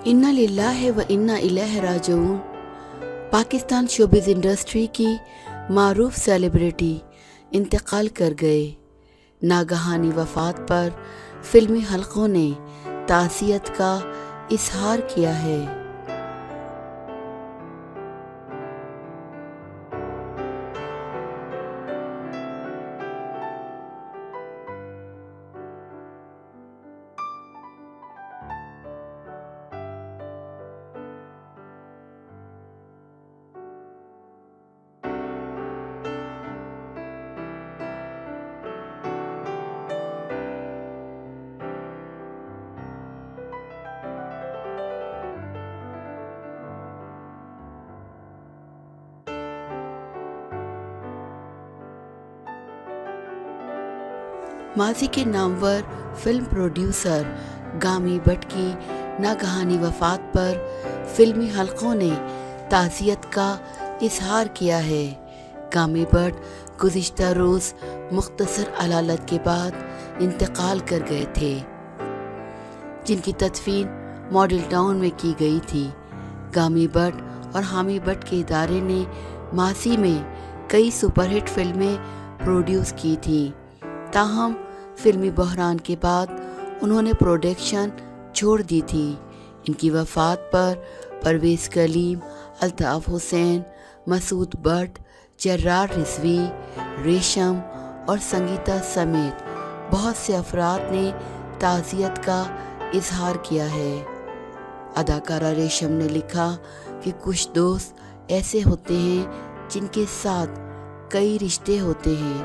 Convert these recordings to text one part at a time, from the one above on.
انا للہ و انا الیہ راجعون۔ پاکستان شوبز انڈسٹری کی معروف سیلیبریٹی انتقال کر گئے۔ ناگہانی وفات پر فلمی حلقوں نے تعزیت کا اظہار کیا ہے۔ ماضی کے نامور فلم پروڈیوسر گامی بٹ کی ناگہانی وفات پر فلمی حلقوں نے تعزیت کا اظہار کیا ہے۔ گامی بٹ گزشتہ روز مختصر علالت کے بعد انتقال کر گئے تھے، جن کی تدفین ماڈل ٹاؤن میں کی گئی تھی۔ گامی بٹ اور حامی بٹ کے ادارے نے ماضی میں کئی سپر ہٹ فلمیں پروڈیوس کی تھیں، تاہم فلمی بحران کے بعد انہوں نے پروڈکشن چھوڑ دی تھی۔ ان کی وفات پر پرویز کلیم، الطاف حسین، مسعود بٹ، جرار رضوی، ریشم اور سنگیتا سمیت بہت سے افراد نے تعزیت کا اظہار کیا ہے۔ اداکارہ ریشم نے لکھا کہ کچھ دوست ایسے ہوتے ہیں جن کے ساتھ کئی رشتے ہوتے ہیں،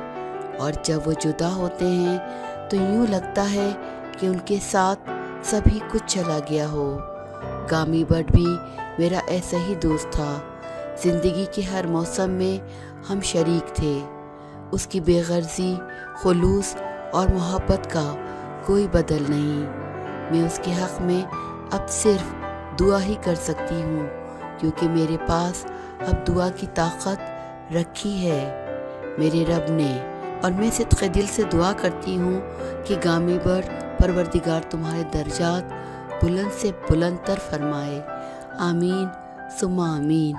اور جب وہ جدا ہوتے ہیں تو یوں لگتا ہے کہ ان کے ساتھ سبھی کچھ چلا گیا ہو۔ گامی بٹ بھی میرا ایسا ہی دوست تھا۔ زندگی کے ہر موسم میں ہم شریک تھے۔ اس کی بے غرضی، خلوص اور محبت کا کوئی بدل نہیں۔ میں اس کے حق میں اب صرف دعا ہی کر سکتی ہوں، کیونکہ میرے پاس اب دعا کی طاقت رکھی ہے میرے رب نے، اور میں صدقے دل سے دعا کرتی ہوں کہ گامی بٹ پروردگار تمہارے درجات بلند سے بلند تر فرمائے۔ آمین ثم آمین۔